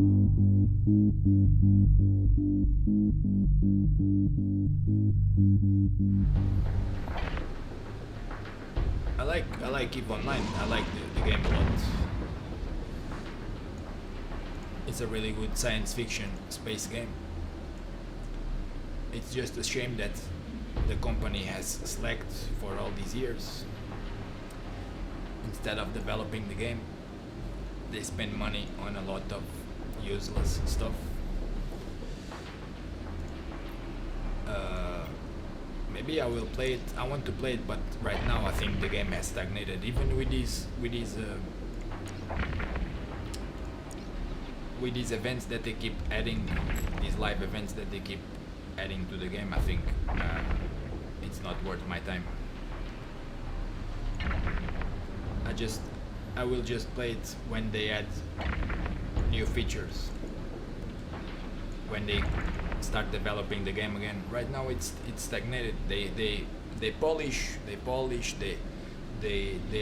I like EVE Online. I like the game a lot. It's a really good science fiction space game. It's just a shame that the company has slacked for all these years. Instead of developing the game, they spend money on a lot of useless stuff. Maybe I will play it. I want to play it, but right now I think the game has stagnated. Even with these events that they keep adding, these live events that they keep adding to the game, I think it's not worth my time. I will just play it when they add new features, when they start developing the game again. Right now it's stagnated. They polish, they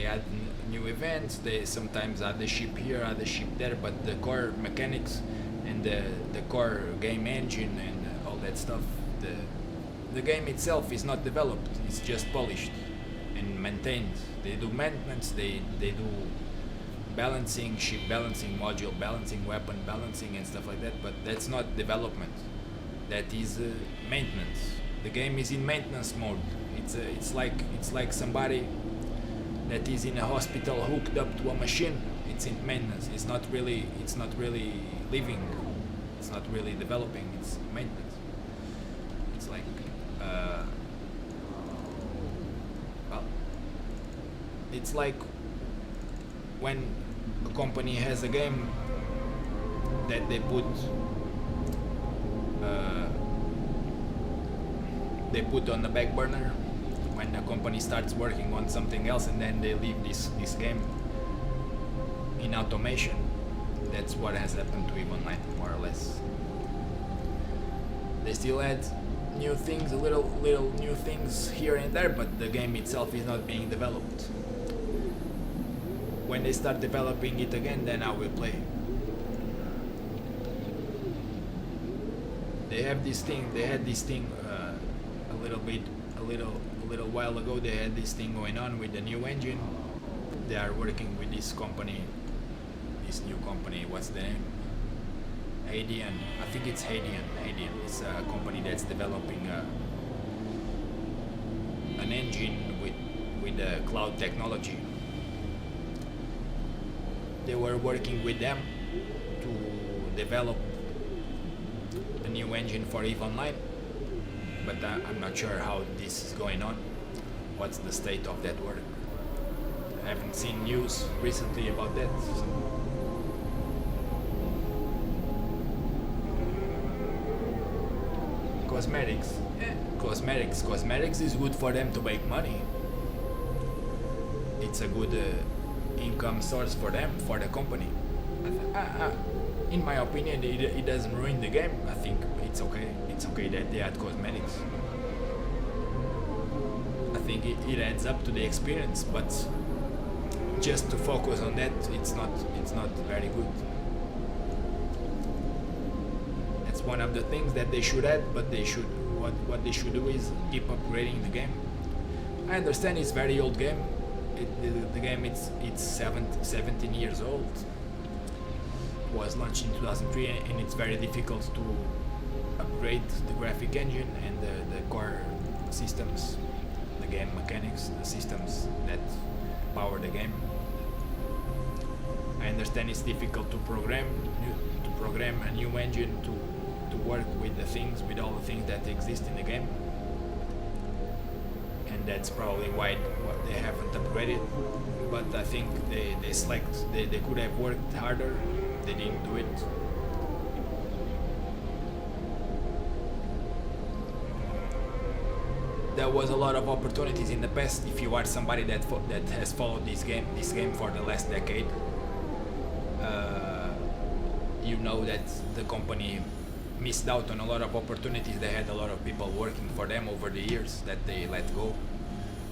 add new events. They sometimes add the ship here, add the ship there, but the core mechanics and the core game engine and all that stuff, the game itself is not developed. It's just polished and maintained. They do maintenance, they do balancing, ship balancing, module balancing, weapon balancing and stuff like that, but that's not development. That is maintenance. The game is in maintenance mode. It's like somebody that is in a hospital hooked up to a machine. It's in maintenance. It's not really living. It's not really developing. It's maintenance. It's like well, it's like when a company has a game that they put on the back burner when the company starts working on something else, and then they leave this game in automation. That's what has happened to EVE Online, more or less. They still add new things, little new things here and there, but the game itself is not being developed. When they start developing it again, then I will play. They had this thing a little while ago. They had this thing going on with the new engine. They are working with this new company, what's the name? Hadian. I think it's Hadian. It's a company that's developing an engine with cloud technology. They were working with them to develop a new engine for EVE Online, but I'm not sure how this is going on. What's the state of that work? I haven't seen news recently about that. Cosmetics. Cosmetics is good for them to make money. It's a good income source for them, for the company. In my opinion, it doesn't ruin the game. I think it's okay. It's okay that they add cosmetics. I think it adds up to the experience, but just to focus on that, it's not very good. That's one of the things that they should add, but what they should do is keep upgrading the game. I understand it's very old game. The game it's 17 years old. Was launched in 2003, and it's very difficult to upgrade the graphic engine and the core systems, the game mechanics, the systems that power the game. I understand it's difficult to program a new engine to work with all the things that exist in the game, and that's probably why they haven't upgraded. But I think they slacked. They could have worked harder. They didn't do it. There was a lot of opportunities in the past. If you are somebody that has followed this game for the last decade, you know that the company missed out on a lot of opportunities. They had a lot of people working for them over the years that they let go,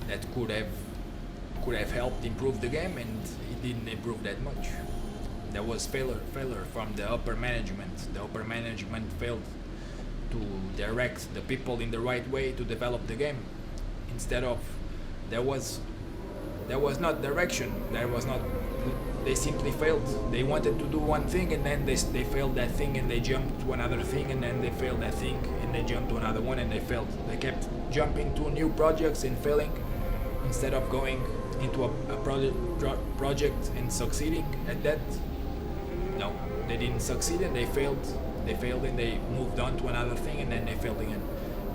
that could have helped improve the game, and it didn't improve that much. there was failure from the upper management. The upper management failed to direct the people in the right way to develop the game. Instead of there was not direction. There was not. They simply failed. They wanted to do one thing and then they failed that thing and they jumped to another thing and then they failed that thing and they jumped to another one and they failed. They kept jumping to new projects and failing instead of going into a project and succeeding at that. No, they didn't succeed and they failed. They failed and they moved on to another thing and then they failed again.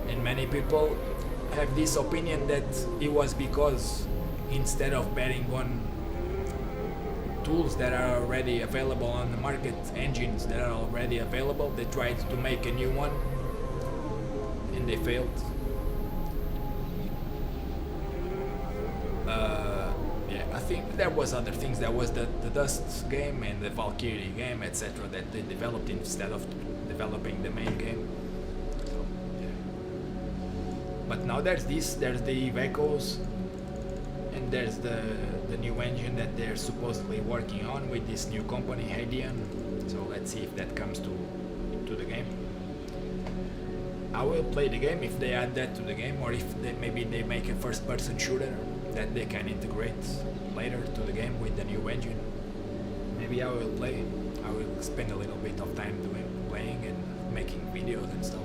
And many people have this opinion that it was because instead of betting on tools that are already available on the market, engines that are already available, they tried to make a new one and they failed. I think there was other things. There was the Dust game and the Valkyrie game, etc. that they developed instead of developing the main game. So, yeah. But now there's the Eve Echoes, and there's the new engine that they're supposedly working on with this new company, Hadean. So let's see if that comes to the game. I will play the game if they add that to the game, or if maybe they make a first-person shooter that they can integrate later to the game with the new engine. Maybe I will play. I will spend a little bit of time playing and making videos and stuff.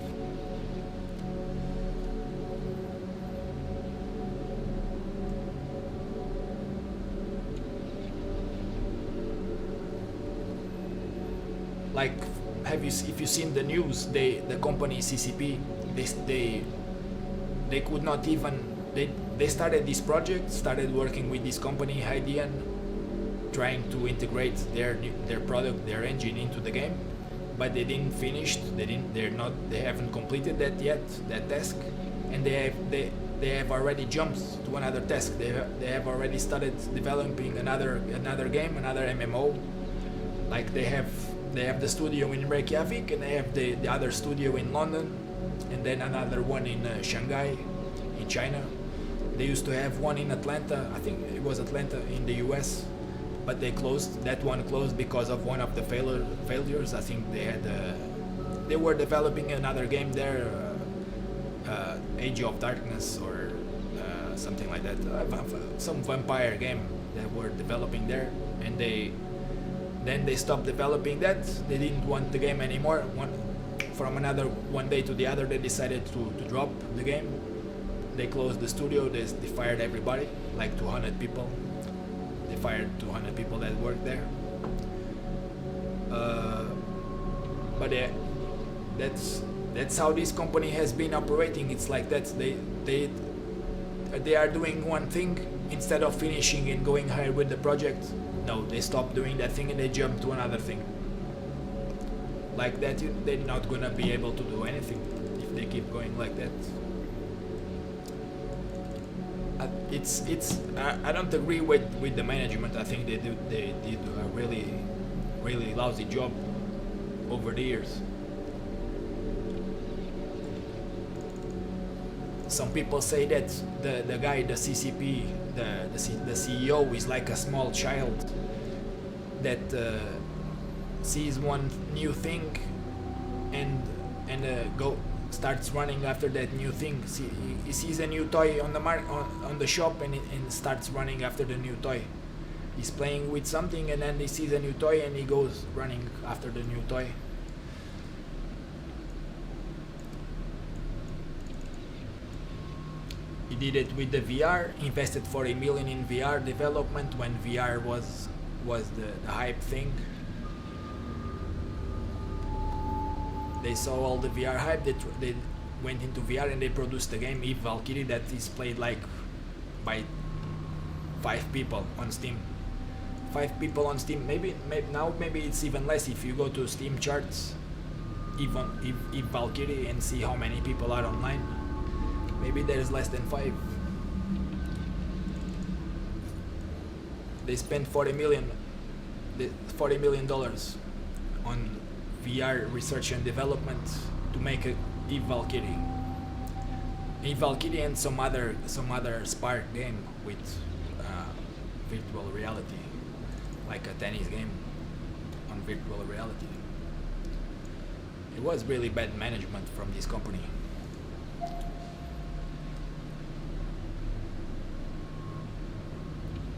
Like, if you've seen the news, the company CCP, they could not even, they started this project, started working with this company Hadean, trying to integrate their product, their engine into the game, but they didn't finish. They haven't completed that yet, that task, and they have already jumped to another task. They have already started developing another game, another MMO. Like they have the studio in Reykjavik, and they have the other studio in London, and then another one in Shanghai, in China. They used to have one in Atlanta, I think it was Atlanta in the US, but they closed. That one closed because of one of the failures. I think they were developing another game there, Age of Darkness or something like that, some vampire game that were developing there, and then they stopped developing that. They didn't want the game anymore. From one day to the other, they decided to drop the game. They closed the studio. They fired everybody, like 200 people. They fired 200 people that worked there. But yeah, that's how this company has been operating. It's like that. They are doing one thing instead of finishing and going ahead with the project. No, they stop doing that thing and they jump to another thing. Like that, they're not gonna be able to do anything if they keep going like that. I don't agree with the management. I think they did a really lousy job over the years. Some people say that the guy, the CCP, the CEO is like a small child that sees one new thing and starts running after that new thing. He sees a new toy on the shop and starts running after the new toy. He's playing with something and then he sees a new toy and he goes running after the new toy. He did it with the VR, invested 40 million in VR development when VR was the hype thing. They saw all the VR hype, they went into VR and they produced the game Eve Valkyrie that is played like by 5 people on Steam. 5 people on Steam, maybe it's even less if you go to Steam charts, Eve Valkyrie, and see how many people are online. Maybe there's less than 5. They spent $40 million on VR research and development to make a Eve Valkyrie. Eve Valkyrie and some other Spark game with virtual reality, like a tennis game. on virtual reality. It was really bad management from this company.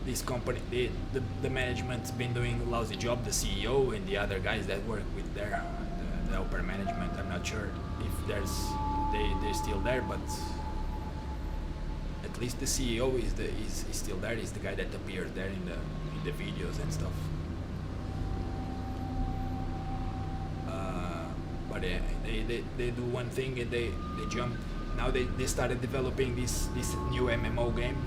This company, the management's been doing a lousy job. The CEO and the other guys that work with the upper management. I'm not sure if they're still there, but at least the CEO is still there. He's the guy that appeared there in the videos and stuff. But they do one thing and they jump. Now they started developing this new MMO game.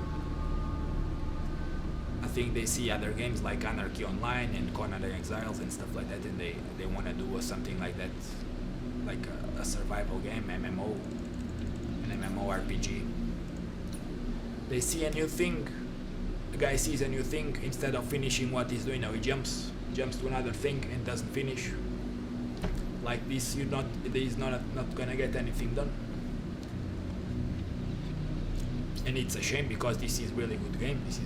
I think they see other games like Anarchy Online and Conan the Exiles and stuff like that, and they want to do something like that, like a survival game, MMO, an MMORPG. They see a new thing. The guy sees a new thing. Instead of finishing what he's doing now, he jumps to another thing and doesn't finish. Like this, he's not gonna get anything done. And it's a shame because this is really good game. This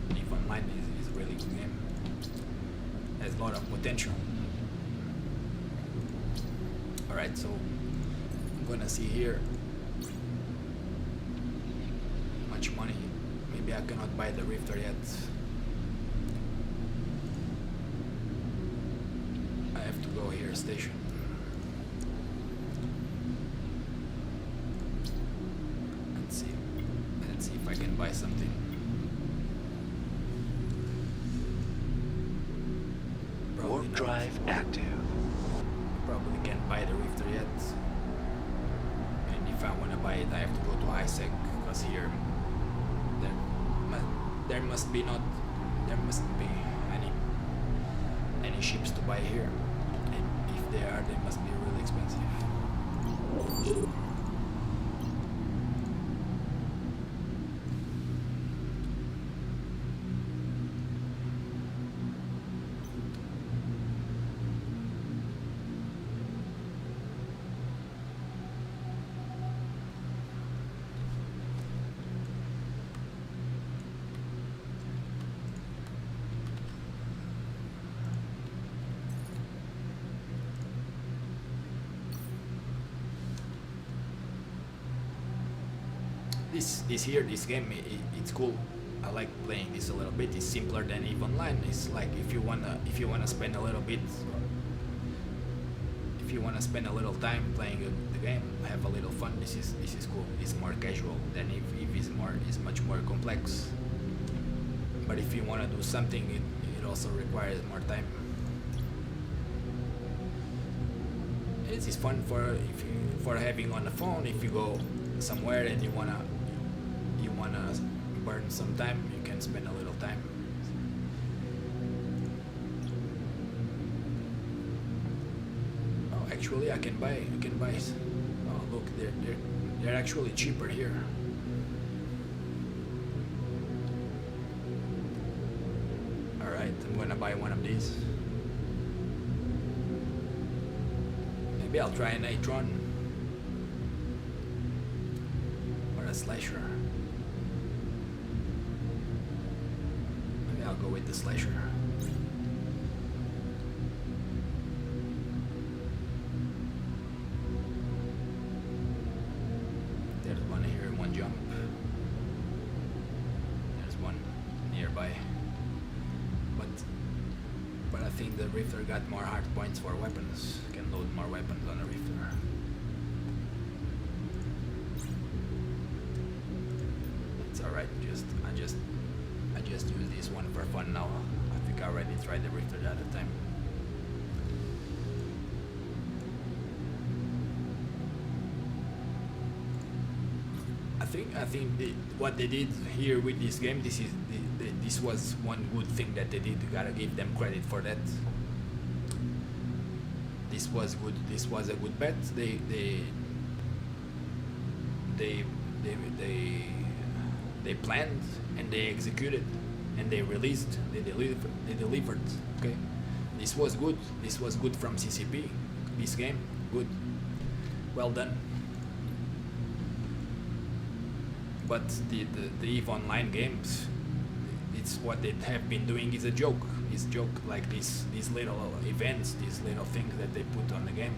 EVE Online is a really good game. Has a lot of potential. Alright, so I'm gonna see here how much money. Maybe I cannot buy the Rifter yet. I have to go here, station. Let's see if I can buy something. Warp drive active. Probably can't buy the Rifter yet. And if I want to buy it, I have to go to ISEC, because here there must be any ships to buy here. And if they are, they must be really expensive. This game, it's cool. I like playing this a little bit. It's simpler than EVE Online. It's like if you wanna spend a little bit, if you wanna spend a little time playing the game, have a little fun. This is cool. It's more casual than EVE is much more complex. But if you wanna do something, it also requires more time. It is fun for having on the phone. If you go somewhere and you wanna burn some time, you can spend a little time. Oh, actually, I can buy. Oh, look, they're actually cheaper here. All right, I'm gonna buy one of these. Maybe I'll try an Atron or a Slasher. Maybe I'll go with the Slasher. There's one here, one jump. There's one nearby. But I think the Rifter got more hard points for weapons. Can load more weapons on the Rifter. It's alright, I just use this one for fun now. I think I already tried the Rifter the other time. I think what they did here with this game, this was one good thing that they did. You gotta give them credit for that. This was good. This was a good bet. They planned and they executed and they released. They delivered. Okay, this was good. This was good from CCP. This game, good. Well done. But the EVE Online games, it's what they have been doing is a joke. this joke, like these little events, these little things that they put on the game,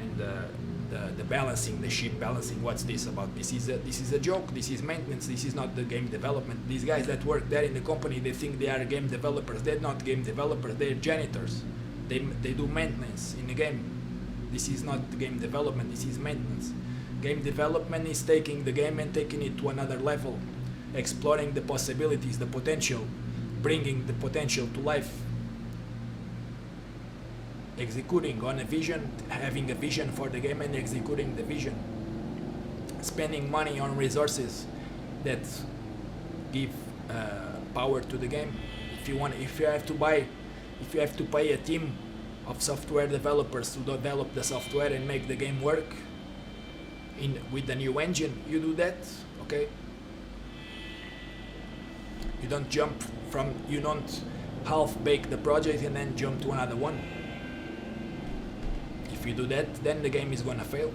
and the balancing, the ship balancing. What's this about? This is a joke. This is maintenance. This is not the game development. These guys that work there in the company, they think they are game developers. They're not game developers. They're janitors. They do maintenance in the game. This is not game development. This is maintenance. Game development is taking the game and taking it to another level, exploring the possibilities, the potential, bringing the potential to life, executing on a vision, having a vision for the game and executing the vision, spending money on resources that give power to the game. If you have to pay a team of software developers to develop the software and make the game work with the new engine, you do that, okay? You don't half bake the project and then jump to another one. If you do that, then the game is gonna fail.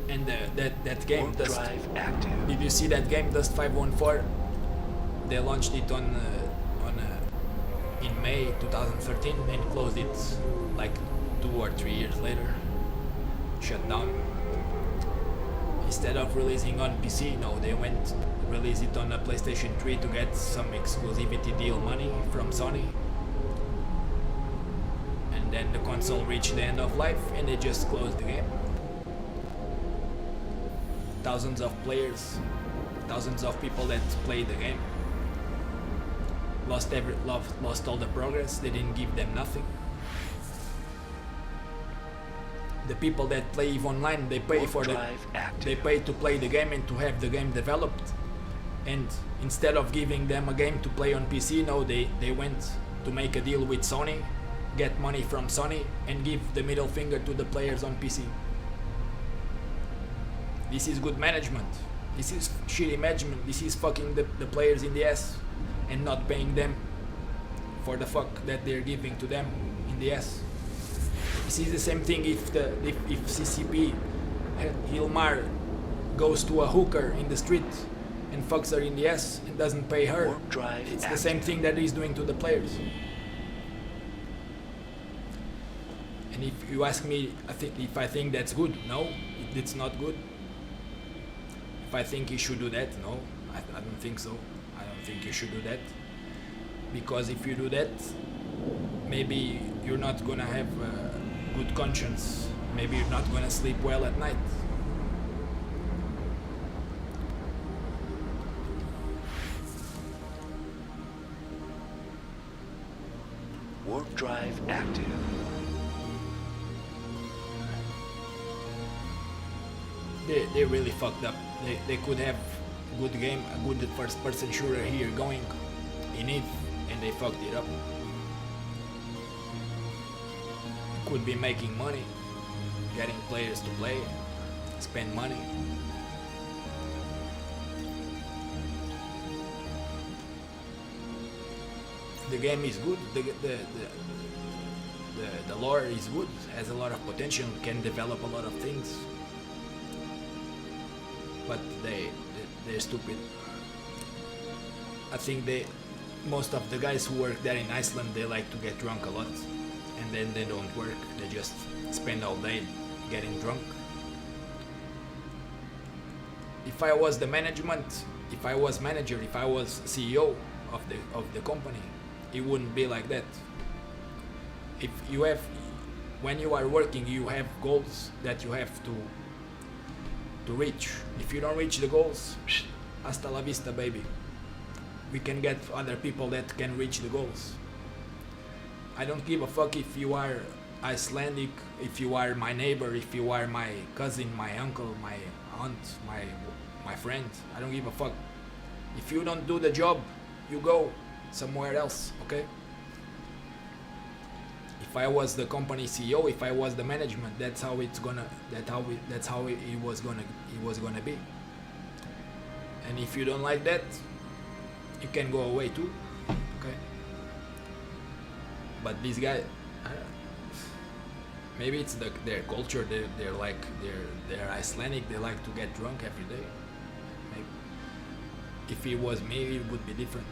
And that game, Dust, did you see that game, Dust 514? They launched it in May 2013 and closed it like 2 or 3 years later. Shut down. Instead of releasing on PC, no, they went release it on a PlayStation 3 to get some exclusivity deal money from Sony. And then the console reached the end of life and they just closed the game. Thousands of players, thousands of people that played the game lost all the progress. They didn't give them nothing. The people that play EVE Online, they pay to play the game and to have the game developed. And instead of giving them a game to play on PC, no, they went to make a deal with Sony, get money from Sony, and give the middle finger to the players on PC. This is good management. This is shitty management. This is fucking the players in the ass and not paying them for the fuck that they're giving to them in the ass. This is the same thing if CCP Hilmar goes to a hooker in the street and fucks her in the ass and doesn't pay her. It's the same thing that he's doing to the players. And if you ask me, if I think that's good, no, it's not good. If I think you should do that, no, I don't think so. I don't think you should do that. Because if you do that, maybe you're not gonna have a good conscience. Maybe you're not gonna sleep well at night. Warp drive active. They really fucked up. They could have a good game, a good first-person shooter here going in EVE, and they fucked it up. Could be making money, getting players to play, spend money. The game is good. The lore is good. Has a lot of potential. Can develop a lot of things. But they're stupid. I think most of the guys who work there in Iceland, they like to get drunk a lot, and then they don't work. They just spend all day getting drunk. If I was the management, if I was manager, if I was CEO of the company, it wouldn't be like that. If you have, when you are working, you have goals that you have to reach. If you don't reach the goals, hasta la vista, baby. We can get other people that can reach the goals. I don't give a fuck if you are Icelandic, if you are my neighbor, if you are my cousin, my uncle, my aunt, my friend. I don't give a fuck. If you don't do the job, you go somewhere else, okay? If I was the company CEO, if I was the management, that's how it's gonna. That's how it was gonna be. And if you don't like that, you can go away too. Okay. But these guys, maybe it's their culture. They're Icelandic. They like to get drunk every day. Maybe. If it was me, it would be different.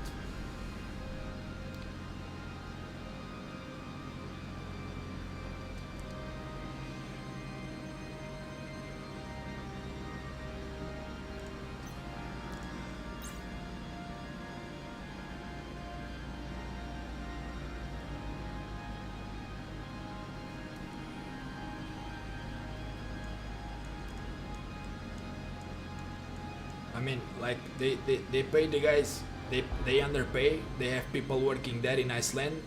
I mean, like they pay the guys, they underpay. They have people working there in Iceland,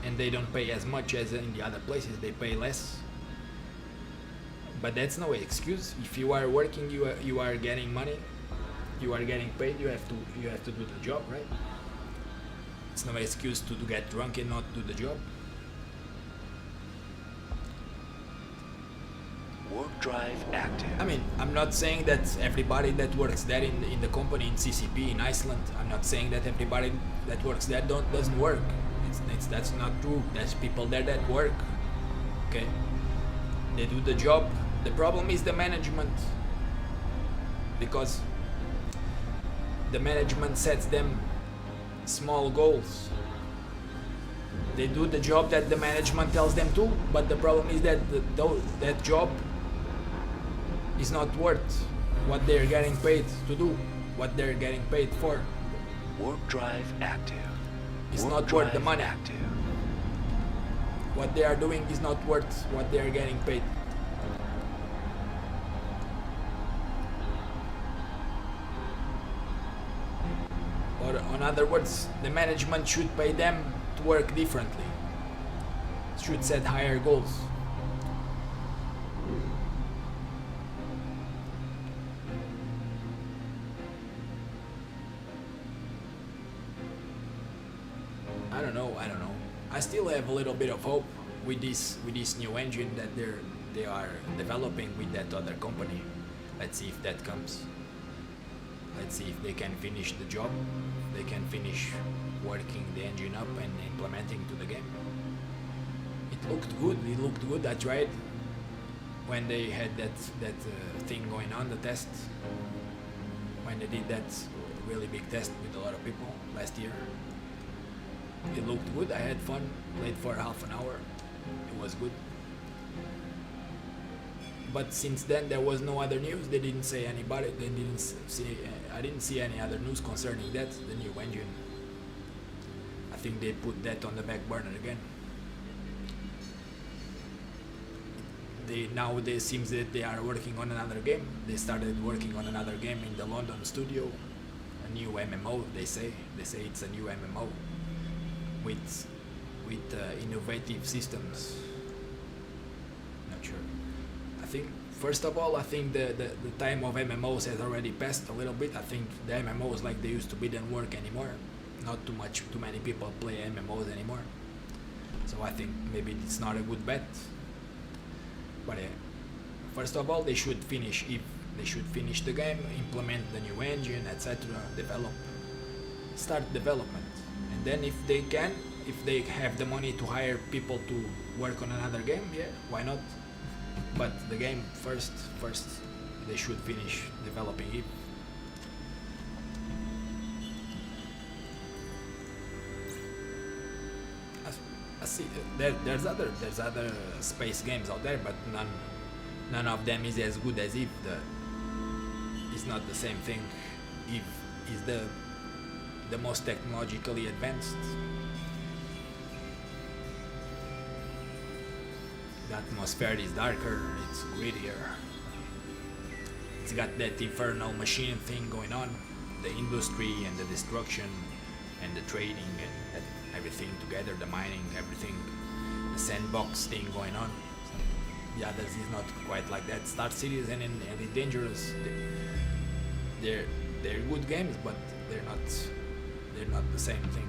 and they don't pay as much as in the other places. They pay less. But that's no excuse. If you are working, you are getting money, you are getting paid. You have to do the job, right? It's no excuse to get drunk and not do the job. Warp drive active. I mean, I'm not saying that everybody that works there in the company in CCP in Iceland. I'm not saying that everybody that works there doesn't work. That's not true. There's people there that work. Okay, they do the job. The problem is the management, because the management sets them small goals. They do the job that the management tells them to, but the problem is that that job is not worth what they're getting paid to do, what they're getting paid for. Warp drive active. It's Warp not worth the drive money. active. What they are doing is not worth what they are getting paid. Or in other words, the management should pay them to work differently. Should set higher goals. I don't know. I still have a little bit of hope with this new engine that they are developing with that other company. Let's see if that comes. Let's see if they can finish the job. They can finish working the engine up and implementing to the game. It looked good. I tried when they had that thing going on, the test. When they did that really big test with a lot of people last year. It looked good. I had fun. Played for half an hour. It was good. But since then there was no other news. They didn't say anybody. They didn't see. I didn't see any other news concerning that, the new engine. I think they put that on the back burner again. It seems that they are working on another game. They started working on another game in the London studio, a new MMO. They say it's a new MMO with innovative systems. Not sure. I think first of all, I think the time of MMOs has already passed a little bit. I think the MMOs like they used to be don't work anymore. Not too many people play MMOs anymore. So I think maybe it's not a good bet. But first of all, they should finish the game, implement the new engine, etc. Start development, and then if they have the money to hire people to work on another game, yeah, why not? But the game first, they should finish developing it. I see there's other space games out there, but none of them is as good as Eve. It's not the same thing. Eve is the most technologically advanced. The atmosphere is darker, it's grittier. It's got that infernal machine thing going on, the industry and the destruction and the trading and everything together, the mining, everything, the sandbox thing going on. The others is not quite like that. Star Cities and Elite Dangerous, they're good games, but they're not the same thing.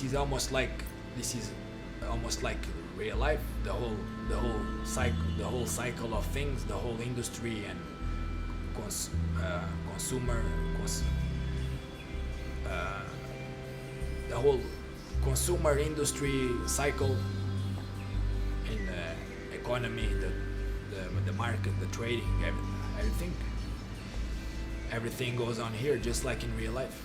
this is almost like real life. The whole cycle of things, the whole industry and the whole consumer industry cycle in the economy, the market, the trading, everything goes on here just like in real life.